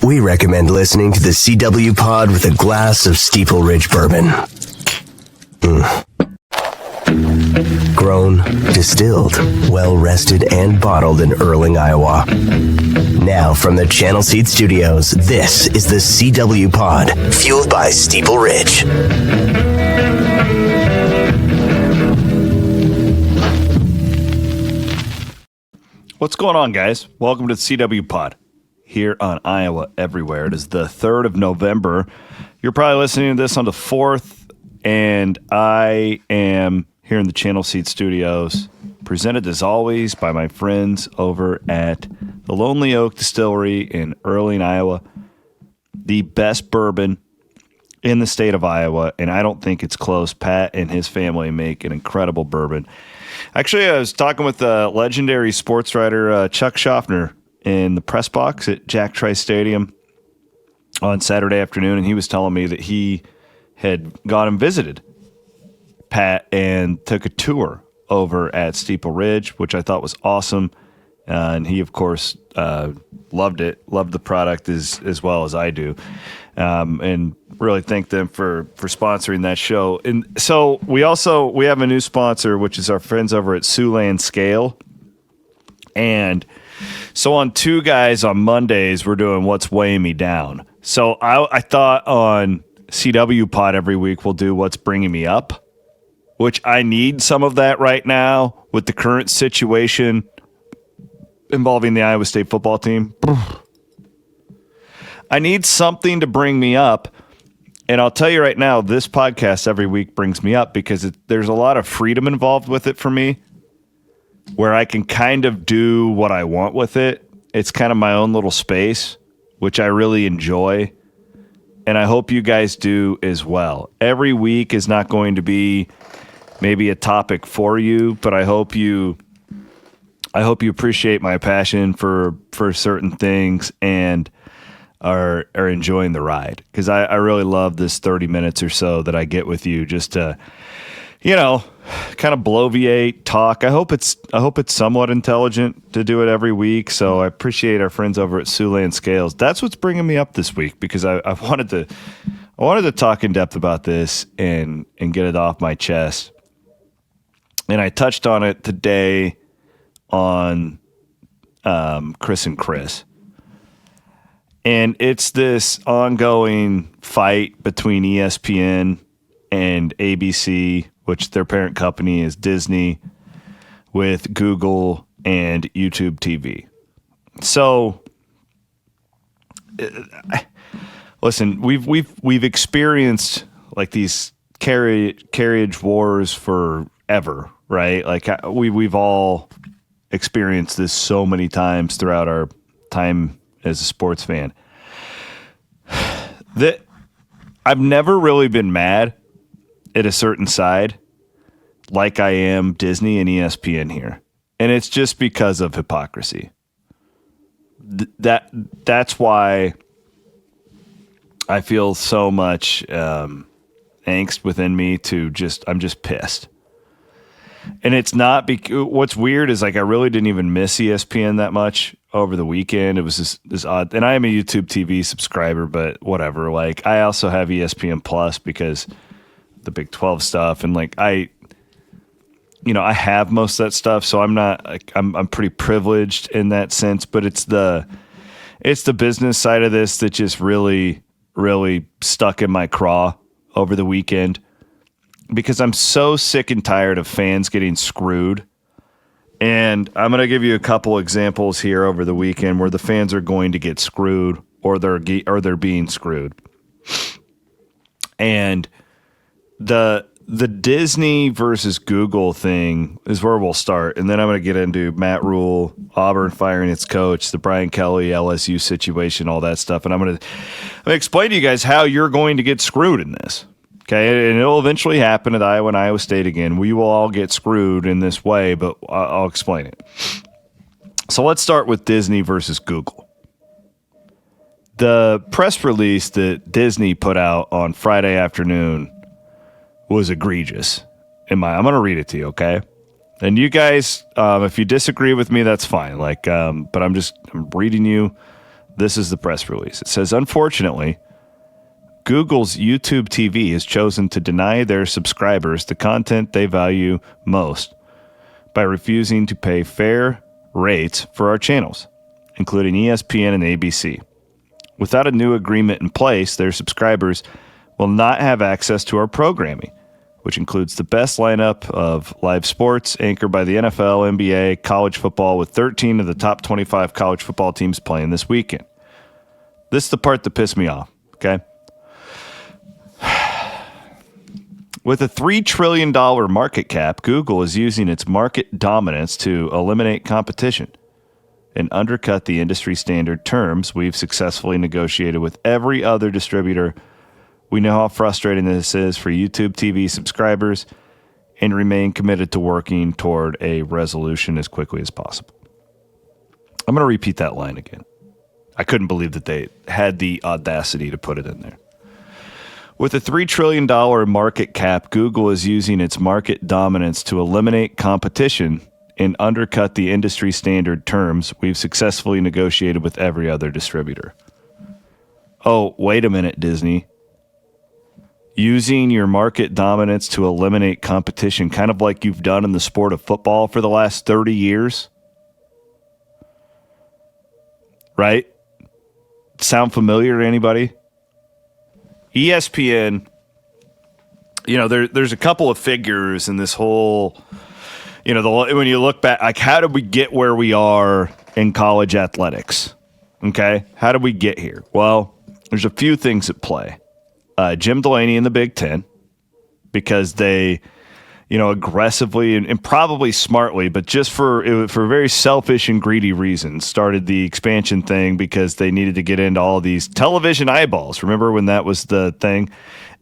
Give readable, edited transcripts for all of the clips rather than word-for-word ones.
we recommend listening to the CW Pod with a glass of Steeple Ridge Bourbon. Grown, distilled, well-rested, and bottled in Erling, Iowa. Now from the Channel Seed Studios, this is the CW Pod, fueled by Steeple Ridge. What's going on, guys? Welcome to the CW Pod here on Iowa Everywhere. It is the 3rd of November. You're probably listening to this on the 4th, and I am here in the Channel Seed Studios, presented as always by my friends over at the Lonely Oak Distillery in Erling, Iowa. The best bourbon in the state of Iowa, and I don't think it's close. Pat and his family make an incredible bourbon. Actually, I was talking with legendary sports writer Chuck Schaffner in the press box at Jack Trice Stadium on Saturday afternoon, and he was telling me that he had gone and visited Pat and took a tour over at Steeple Ridge, which I thought was awesome. And he, of course, loved it, loved the product as well as I do. And really thank them for sponsoring that show. And so we have a new sponsor, which is our friends over at Siouxland Scale. And so on Two Guys on Mondays, we're doing What's Weighing Me Down. So I thought on CW Pod every week we'll do What's Bringing Me Up, which I need some of that right now with the current situation involving the Iowa State football team. I need something to bring me up. And I'll tell you right now, this podcast every week brings me up because there's a lot of freedom involved with it for me, where I can kind of do what I want with it. It's kind of my own little space, which I really enjoy. And I hope you guys do as well. Every week is not going to be maybe a topic for you, but I hope you appreciate my passion for certain things and are enjoying the ride, because I really love this 30 minutes or so that I get with you just to, kind of bloviate, talk. I hope it's somewhat intelligent to do it every week. So I appreciate our friends over at Siouxland Scales. That's what's bringing me up this week, because I wanted to talk in depth about this and get it off my chest. And I touched on it today on Chris and Chris. And it's this ongoing fight between ESPN and ABC, which their parent company is Disney, with Google and YouTubeTV. So, listen, we've experienced like these carriage wars forever, right? Like we've all experienced this so many times throughout our time as a sports fan. That I've never really been mad at a certain side like I am Disney and ESPN here. And it's just because of hypocrisy. That's why I feel so much angst within me I'm just pissed. And it's not what's weird is like I really didn't even miss ESPN that much over the weekend. It was this odd, and I am a YouTube TV subscriber, but whatever. Like I also have ESPN Plus because the Big 12 stuff, and like I have most of that stuff, so I'm not like I'm pretty privileged in that sense. But it's the business side of this that just really, really stuck in my craw over the weekend. Because I'm so sick and tired of fans getting screwed. And I'm going to give you a couple examples here over the weekend where the fans are going to get screwed or they're being screwed. And the Disney versus Google thing is where we'll start. And then I'm going to get into Matt Rhule, Auburn firing its coach, the Brian Kelly LSU situation, all that stuff. And I'm going to explain to you guys how you're going to get screwed in this. Okay, and it'll eventually happen at Iowa and Iowa State again. We will all get screwed in this way, but I'll explain it. So let's start with Disney versus Google. The press release that Disney put out on Friday afternoon was egregious. I'm going to read it to you, okay? And you guys, if you disagree with me, that's fine. But I'm reading you This is the press release. It says, unfortunately, Google's YouTube TV has chosen to deny their subscribers the content they value most by refusing to pay fair rates for our channels, including ESPN and ABC. Without a new agreement in place, their subscribers will not have access to our programming, which includes the best lineup of live sports anchored by the NFL, NBA, college football, with 13 of the top 25 college football teams playing this weekend. This is the part that pissed me off, okay? With a $3 trillion market cap, Google is using its market dominance to eliminate competition and undercut the industry standard terms we've successfully negotiated with every other distributor. We know how frustrating this is for YouTube TV subscribers and remain committed to working toward a resolution as quickly as possible. I'm going to repeat that line again. I couldn't believe that they had the audacity to put it in there. With a $3 trillion market cap, Google is using its market dominance to eliminate competition and undercut the industry standard terms we've successfully negotiated with every other distributor. Oh, wait a minute, Disney. Using your market dominance to eliminate competition, kind of like you've done in the sport of football for the last 30 years? Right? Sound familiar to anybody? ESPN, there's a couple of figures in this whole, when you look back, like, how did we get where we are in college athletics? Okay. How did we get here? Well, there's a few things at play. Jim Delaney in the Big Ten, because they, aggressively and probably smartly, but just for very selfish and greedy reasons, started the expansion thing because they needed to get into all these television eyeballs. Remember when that was the thing?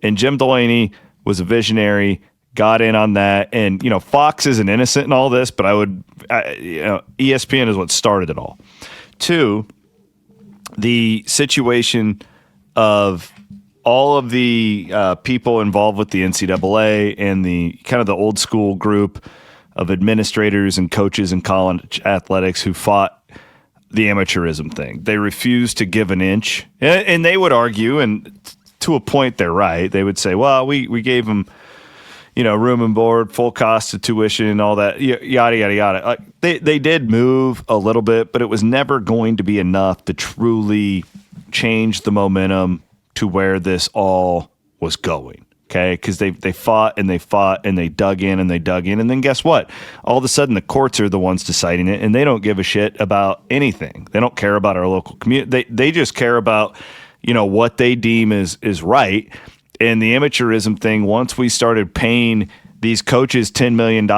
And Jim Delaney was a visionary, got in on that. And, Fox isn't innocent in all this, but ESPN is what started it all. Two, the situation of all of the people involved with the NCAA and the kind of the old school group of administrators and coaches in college athletics who fought the amateurism thing. They refused to give an inch. And they would argue, and to a point they're right. They would say, well, we gave them, room and board, full cost of tuition and all that, yada, yada, yada. They did move a little bit, but it was never going to be enough to truly change the momentum to where this all was going, okay? Because they fought and they fought and they dug in and they dug in. And then guess what? All of a sudden, the courts are the ones deciding it, and they don't give a shit about anything. They don't care about our local community. They just care about, what they deem is right. And the amateurism thing, once we started paying these coaches $10 million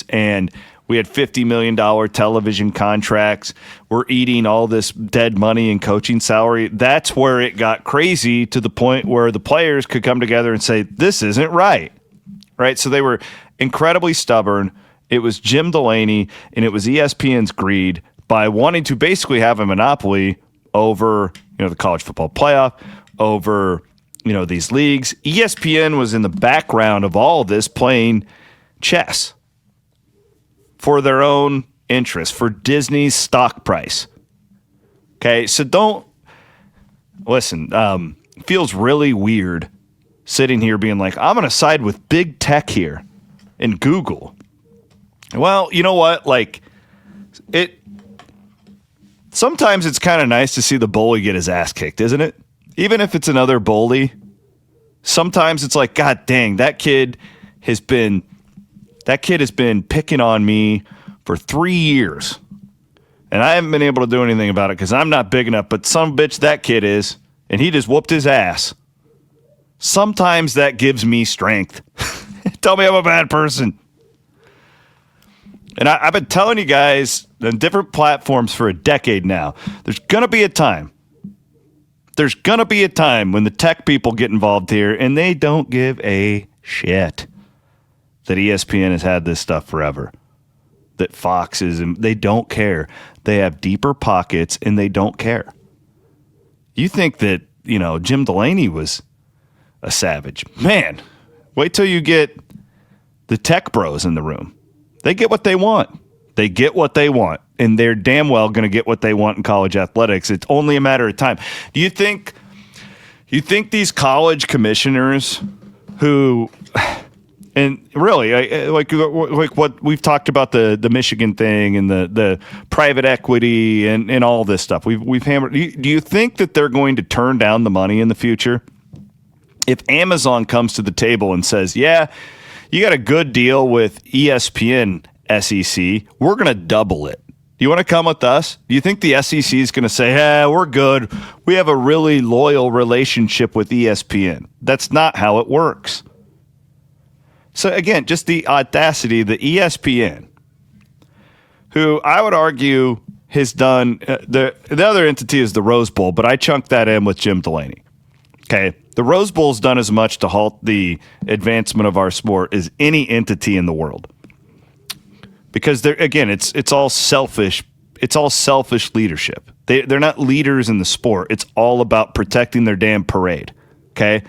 and we had $50 million television contracts. We're eating all this dead money in coaching salary. That's where it got crazy, to the point where the players could come together and say, this isn't right. Right? So they were incredibly stubborn. It was Jim Delaney and it was ESPN's greed by wanting to basically have a monopoly over, the college football playoff, over, these leagues. ESPN was in the background of all of this playing chess for their own interest, for Disney's stock price. Okay, so don't listen. Feels really weird sitting here being like, I'm going to side with big tech here and Google. Well, you know what? Like, sometimes it's kind of nice to see the bully get his ass kicked, isn't it? Even if it's another bully, sometimes it's like, God dang, that kid has been picking on me for 3 years, and I haven't been able to do anything about it because I'm not big enough, but some bitch that kid is, and he just whooped his ass. Sometimes that gives me strength. Tell me I'm a bad person. And I've been telling you guys on different platforms for a decade now, there's going to be a time. There's going to be a time when the tech people get involved here, and they don't give a shit that ESPN has had this stuff forever, that Fox is, and they don't care. They have deeper pockets and they don't care. You think that, Jim Delaney was a savage. Man, wait till you get the tech bros in the room. They get what they want. They get what they want. and they're damn well going to get what they want in college athletics. It's only a matter of time. Do you think these college commissioners who, and really like what we've talked about, the Michigan thing and the private equity and all this stuff we've hammered, do you think that they're going to turn down the money in the future? If Amazon comes to the table and says, yeah, you got a good deal with ESPN SEC, we're going to double it. Do you want to come with us? Do you think the SEC is going to say, we're good. We have a really loyal relationship with ESPN. That's not how it works. So again, just the audacity, the ESPN, who I would argue has done, the other entity is the Rose Bowl, but I chunked that in with Jim Delaney. Okay, the Rose Bowl's done as much to halt the advancement of our sport as any entity in the world. Because it's all selfish. It's all selfish leadership. They're not leaders in the sport. It's all about protecting their damn parade. Okay,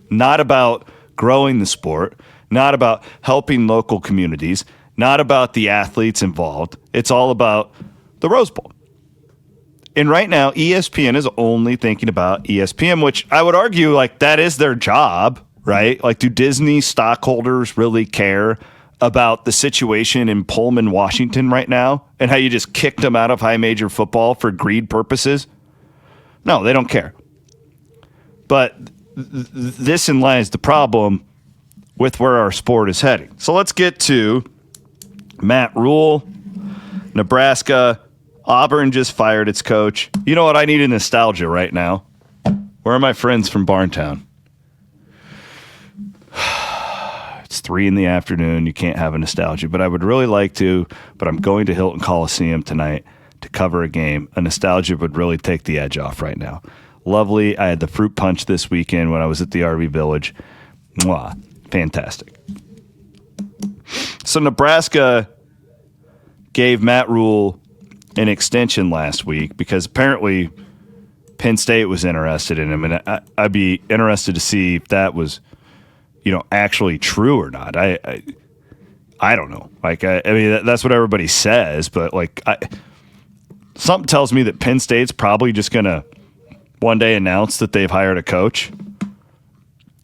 not about growing the sport. Not about helping local communities. Not about the athletes involved. It's all about the Rose Bowl. And right now, ESPN is only thinking about ESPN, which I would argue like that is their job, right? Like, do Disney stockholders really care about the situation in Pullman, Washington right now and how you just kicked them out of high major football for greed purposes? No, they don't care. But this in lies the problem with where our sport is heading. So let's get to Matt Rhule, Nebraska. Auburn just fired its coach. You know what? I need a nostalgia right now. Where are my friends from Barntown? It's 3 p.m. You can't have a nostalgia, but I would really like to. But I'm going to Hilton Coliseum tonight to cover a game. A nostalgia would really take the edge off right now. Lovely. I had the fruit punch this weekend when I was at the RV Village. Mwah. Fantastic. So Nebraska gave Matt Rhule an extension last week because apparently Penn State was interested in him, and I'd be interested to see if that was, actually true or not. I don't know. Like, I mean, that's what everybody says, but like, something tells me that Penn State's probably just gonna one day announce that they've hired a coach.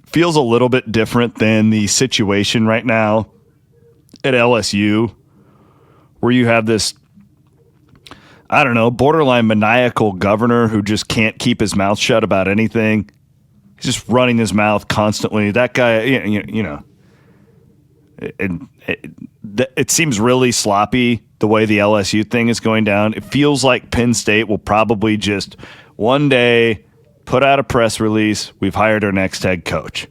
Feels a little bit different than the situation right now at LSU, where you have this, I don't know, borderline maniacal governor who just can't keep his mouth shut about anything. He's just running his mouth constantly. That guy, it seems really sloppy the way the LSU thing is going down. It feels like Penn State will probably just one day put out a press release, we've hired our next head coach.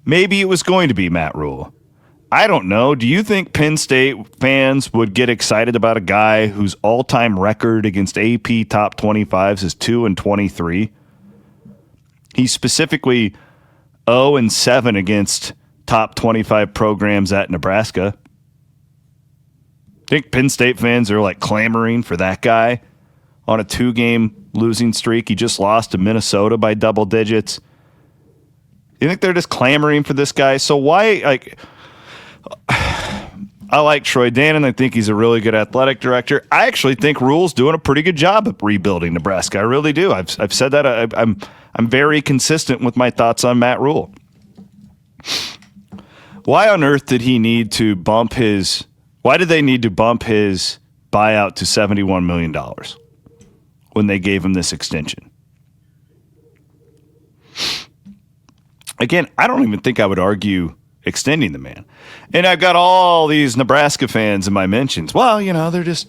Maybe it was going to be Matt Rhule. I don't know. Do you think Penn State fans would get excited about a guy whose all-time record against AP top 25s is 2-23? He's specifically 0-7 against top 25 programs at Nebraska. Think Penn State fans are like clamoring for that guy on a 2-game losing streak? He just lost to Minnesota by double digits. You think they're just clamoring for this guy? So why, like, I like Troy Dannon. I think he's a really good athletic director. I actually think Rhule's doing a pretty good job of rebuilding Nebraska. I really do. I've said that. I'm very consistent with my thoughts on Matt Rhule. Why on earth did he need to bump his? Why did they need to bump his buyout to $71 million when they gave him this extension? Again, I don't even think I would argue extending the man. And I've got all these Nebraska fans in my mentions. Well, they're just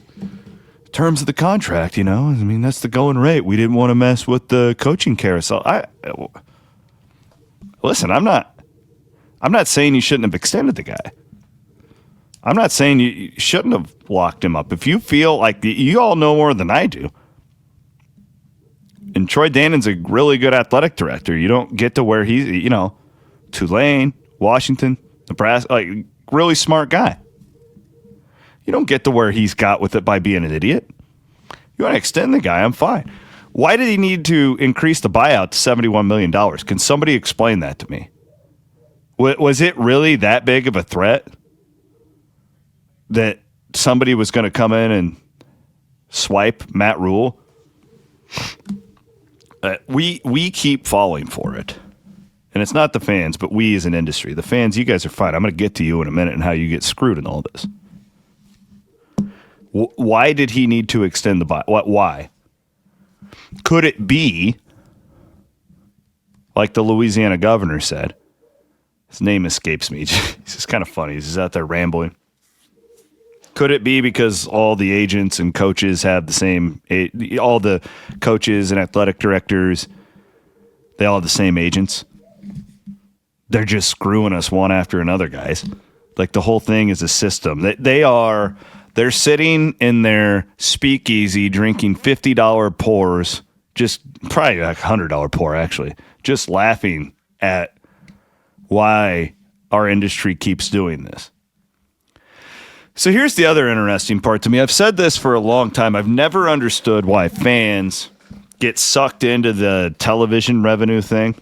terms of the contract, I mean, that's the going rate. We didn't want to mess with the coaching carousel. Listen, I'm not saying you shouldn't have extended the guy. I'm not saying you shouldn't have locked him up. If you feel like you all know more than I do. And Troy Dannon's a really good athletic director. You don't get to where he's, Tulane, Washington, Nebraska, like really smart guy. You don't get to where he's got with it by being an idiot. You want to extend the guy, I'm fine. Why did he need to increase the buyout to $71 million? Can somebody explain that to me? Was it really that big of a threat that somebody was going to come in and swipe Matt Rhule. We keep falling for it. And it's not the fans, but we as an industry. The fans, you guys are fine. I'm going to get to you in a minute and how you get screwed in all this. Why did he need to extend the buyout? Why? Could it be, like the Louisiana governor said, his name escapes me. He's just kind of funny. He's just out there rambling. Could it be because all the agents and coaches have the same, all the coaches and athletic directors, they all have the same agents? They're just screwing us one after another, guys. Like the whole thing is a system. They're sitting in their speakeasy drinking $50 pours, just probably like $100 pour actually, just laughing at why our industry keeps doing this. So here's the other interesting part to me. I've said this for a long time. I've never understood why fans get sucked into the television revenue thing.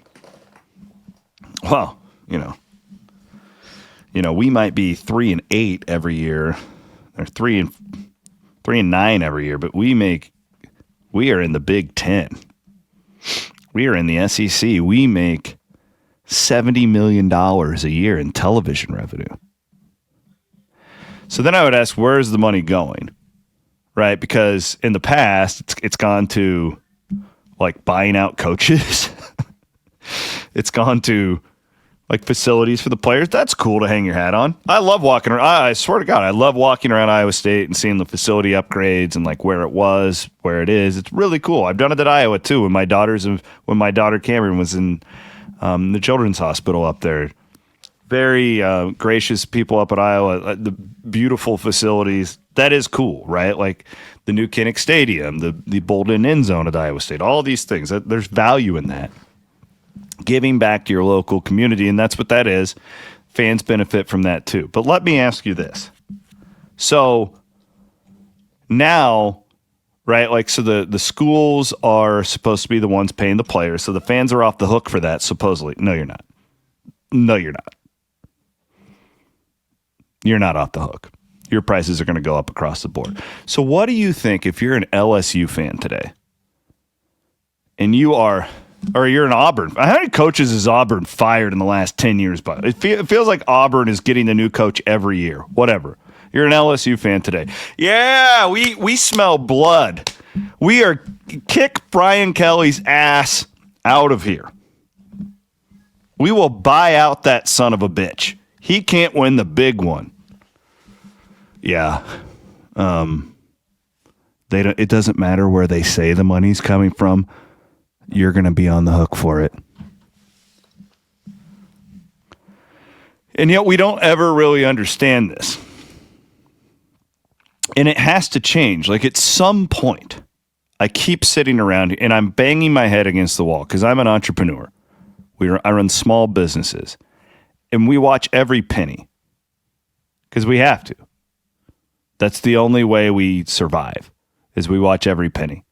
Well, we might be 3-8 every year, or 3-9 every year, but we are in the Big Ten. We are in the SEC. We make $70 million a year in television revenue. So then I would ask, where's the money going? Right? Because in the past, it's gone to like buying out coaches. It's gone to like facilities for the players. That's cool to hang your hat on. I love walking around. I swear to God, I love walking around Iowa State and seeing the facility upgrades and like where it was, where it is. It's really cool. I've done it at Iowa too. When my daughter Cameron was in the children's hospital up there. Very gracious people up at Iowa. The beautiful facilities. That is cool, right? Like the new Kinnick Stadium, the Bolden end zone at Iowa State. All these things. There's value in that. Giving back to your local community, and that's what that is. Fans benefit from that too. But let me ask you this. So now, right, like so the schools are supposed to be the ones paying the players, so the fans are off the hook for that, supposedly. No, you're not. No, you're not. You're not off the hook. Your prices are going to go up across the board. So what do you think if you're an LSU fan today and you're an Auburn? How many coaches has Auburn fired in the last 10 years? But it feels like Auburn is getting a new coach every year. Whatever. You're an LSU fan today. Yeah, we smell blood. We are kick Brian Kelly's ass out of here. We will buy out that son of a bitch. He can't win the big one. Yeah. It doesn't matter where they say the money's coming from. You're going to be on the hook for it. And yet we don't ever really understand this. And it has to change. Like at some point, I keep sitting around and I'm banging my head against the wall because I'm an entrepreneur. I run small businesses. And we watch every penny because we have to. That's the only way we survive is we watch every penny.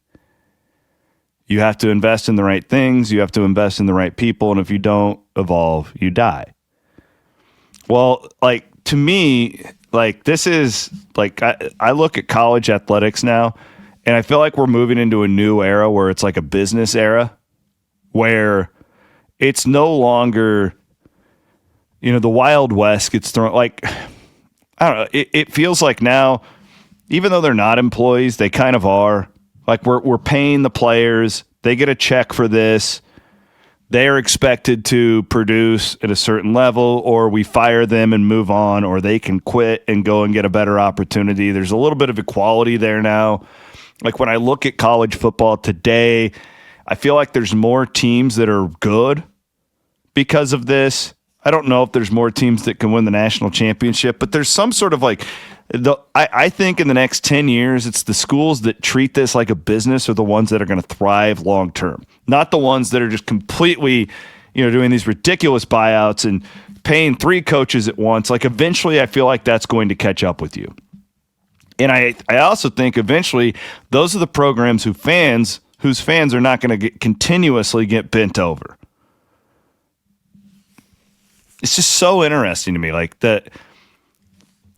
You have to invest in the right things. You have to invest in the right people. And if you don't evolve, you die. Well, like to me, like this is like I look at college athletics now and I feel like we're moving into a new era where it's like a business era where it's no longer, the Wild West gets thrown like, I don't know. It feels like now, even though they're not employees, they kind of are. Like we're paying the players. They get a check for this. They are expected to produce at a certain level, or we fire them and move on, or they can quit and go and get a better opportunity. There's a little bit of equality there now. Like when I look at college football today, I feel like there's more teams that are good because of this. I don't know if there's more teams that can win the national championship, but there's some sort of like, I think in the next 10 years, it's the schools that treat this like a business are the ones that are going to thrive long term, not the ones that are just completely, doing these ridiculous buyouts and paying 3 coaches at once. Like eventually I feel like that's going to catch up with you. And I also think eventually those are the programs whose fans are not going to continuously get bent over. It's just so interesting to me. Like that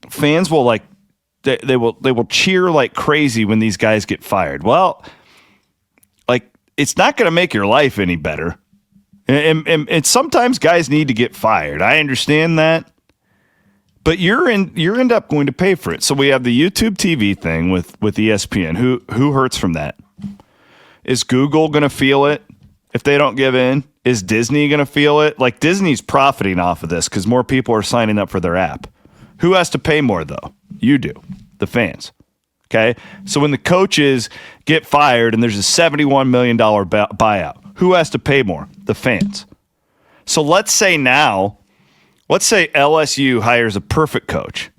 fans will like they will cheer like crazy when these guys get fired. Well, like, it's not going to make your life any better. And sometimes guys need to get fired. I understand that. But you're end up going to pay for it. So we have the YouTube TV thing with ESPN. Who hurts from that? Is Google going to feel it if they don't give in? Is Disney going to feel it? Like, Disney's profiting off of this because more people are signing up for their app. Who has to pay more, though? You do, the fans. Okay? So when the coaches get fired and there's a $71 million buyout, who has to pay more? The fans. So let's say LSU hires a perfect coach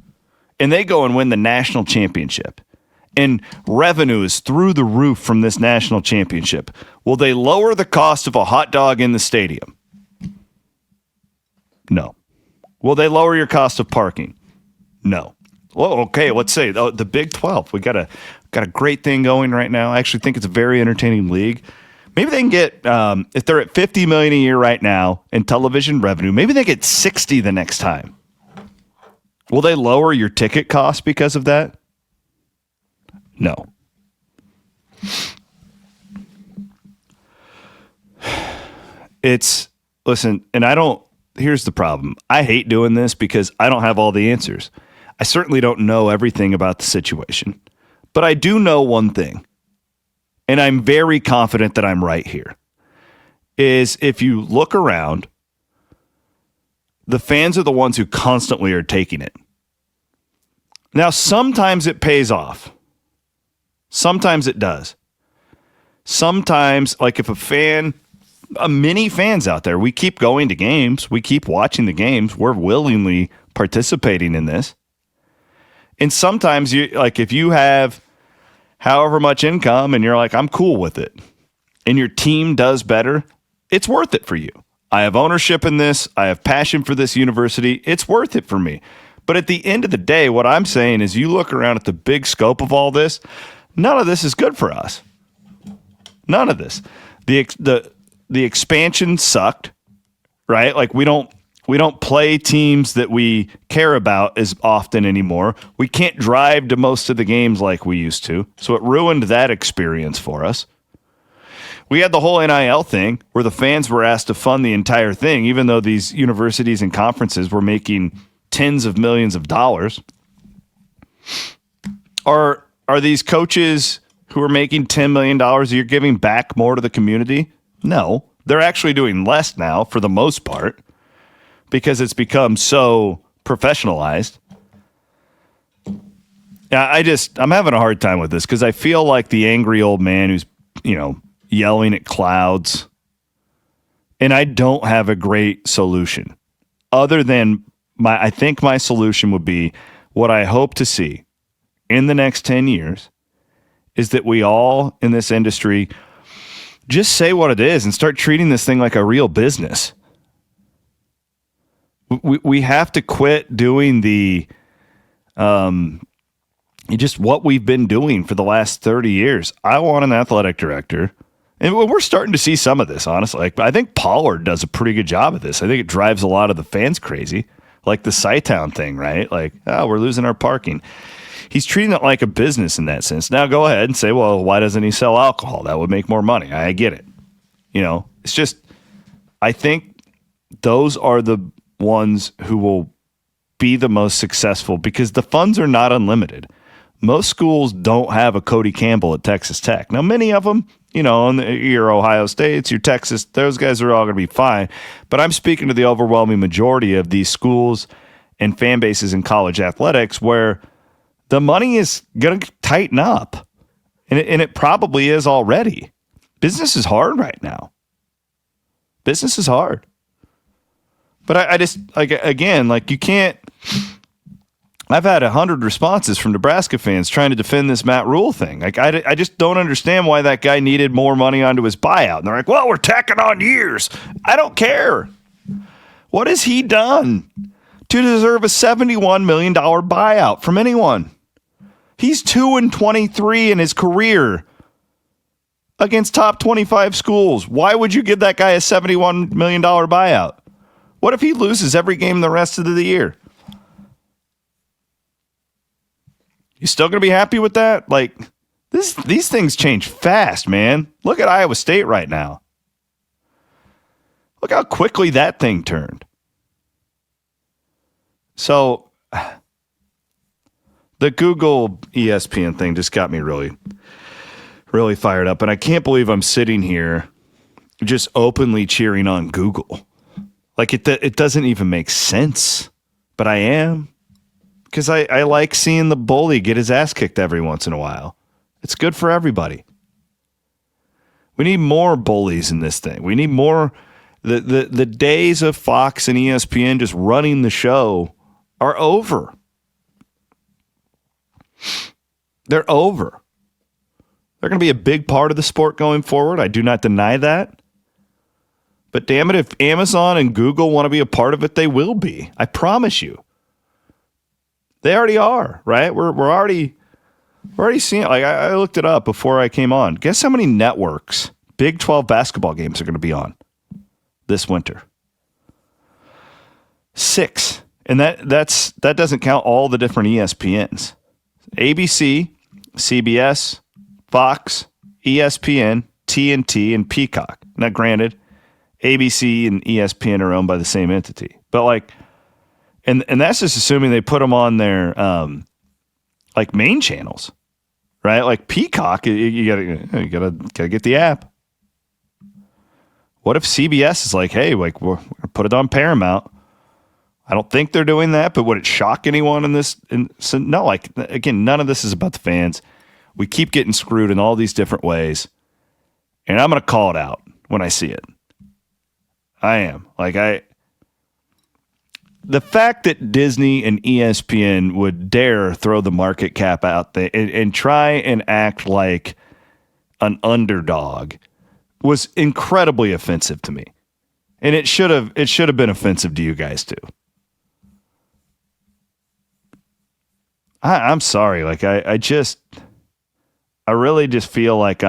and they go and win the national championship and revenue is through the roof from this national championship. Will they lower the cost of a hot dog in the stadium? No. Will they lower your cost of parking? No. Well, okay, let's say the Big 12. We got a great thing going right now. I actually think it's a very entertaining league. Maybe they can get, if they're at $50 million a year right now in television revenue, maybe they get 60 the next time. Will they lower your ticket cost because of that? No. Listen, and here's the problem. I hate doing this because I don't have all the answers. I certainly don't know everything about the situation, but I do know one thing. And I'm very confident that I'm right here, is if you look around, the fans are the ones who constantly are taking it. Now, sometimes it pays off. Sometimes it does. Sometimes, like if many fans out there, we keep going to games, we keep watching the games, we're willingly participating in this. And sometimes, if you have however much income and you're like, I'm cool with it, and your team does better, it's worth it for you. I have ownership in this. I have passion for this university. It's worth it for me. But at the end of the day, what I'm saying is you look around at the big scope of all this, none of this is good for us. None of this. The expansion sucked, right? Like we don't play teams that we care about as often anymore. We can't drive to most of the games like we used to. So it ruined that experience for us. We had the whole NIL thing where the fans were asked to fund the entire thing, even though these universities and conferences were making tens of millions of dollars. Are these coaches who are making $10 million a year giving back more to the community? No. They're actually doing less now for the most part, because it's become so professionalized. Yeah, I'm having a hard time with this because I feel like the angry old man who's, yelling at clouds. And I don't have a great solution other than I think my solution would be what I hope to see in the next 10 years is that we all in this industry just say what it is and start treating this thing like a real business. We have to quit doing just what we've been doing for the last 30 years. I want an athletic director. And we're starting to see some of this, honestly. I think Pollard does a pretty good job of this. I think it drives a lot of the fans crazy. Like the Cytown thing, right? Like, we're losing our parking. He's treating it like a business in that sense. Now go ahead and say, well, why doesn't he sell alcohol? That would make more money. I get it. It's just, I think those are the ones who will be the most successful because the funds are not unlimited. Most schools don't have a Cody Campbell at Texas Tech. Now, many of them, your Ohio States, your Texas, those guys are all going to be fine. But I'm speaking to the overwhelming majority of these schools and fan bases in college athletics where the money is going to tighten up. And it probably is already. Business is hard right now. Business is hard. But I just, you can't. I've had 100 responses from Nebraska fans trying to defend this Matt Rhule thing. I just don't understand why that guy needed more money onto his buyout. And they're like, well, we're tacking on years. I don't care. What has he done to deserve a $71 million buyout from anyone? He's 2-23 in his career against top 25 schools. Why would you give that guy a $71 million buyout? What if he loses every game the rest of the year? You still going to be happy with that? Like, these things change fast, man. Look at Iowa State right now. Look how quickly that thing turned. So, the Google ESPN thing just got me really, really fired up. And I can't believe I'm sitting here just openly cheering on Google. Like, it doesn't even make sense. But I am. Because I like seeing the bully get his ass kicked every once in a while. It's good for everybody. We need more bullies in this thing. We need more. The days of Fox and ESPN just running the show are over. They're over. They're going to be a big part of the sport going forward. I do not deny that. But damn it, if Amazon and Google want to be a part of it, they will be. I promise you. They already are, right? We're already seeing. Like I looked it up before I came on. Guess how many networks Big 12 basketball games are going to be on this winter? 6, and that doesn't count all the different ESPNs: ABC, CBS, Fox, ESPN, TNT, and Peacock. Now, granted, ABC and ESPN are owned by the same entity, but like. And that's just assuming they put them on their like main channels, right? Like Peacock, you gotta get the app. What if CBS is like, hey, like we're gonna put it on Paramount? I don't think they're doing that, but would it shock anyone in this? So no, like again, none of this is about the fans. We keep getting screwed in all these different ways, and I'm gonna call it out when I see it. I am the fact that Disney and ESPN would dare throw the market cap out there and try and act like an underdog was incredibly offensive to me. And it should have been offensive to you guys too. I'm sorry. Like I really just feel like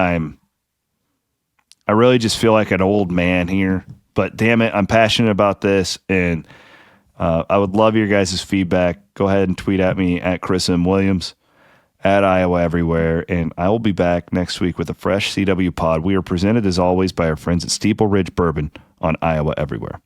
an old man here, but damn it, I'm passionate about this, and I would love your guys' feedback. Go ahead and tweet at me at Chris M. Williams, at Iowa Everywhere, and I will be back next week with a fresh CW pod. We are presented, as always, by our friends at Steeple Ridge Bourbon on Iowa Everywhere.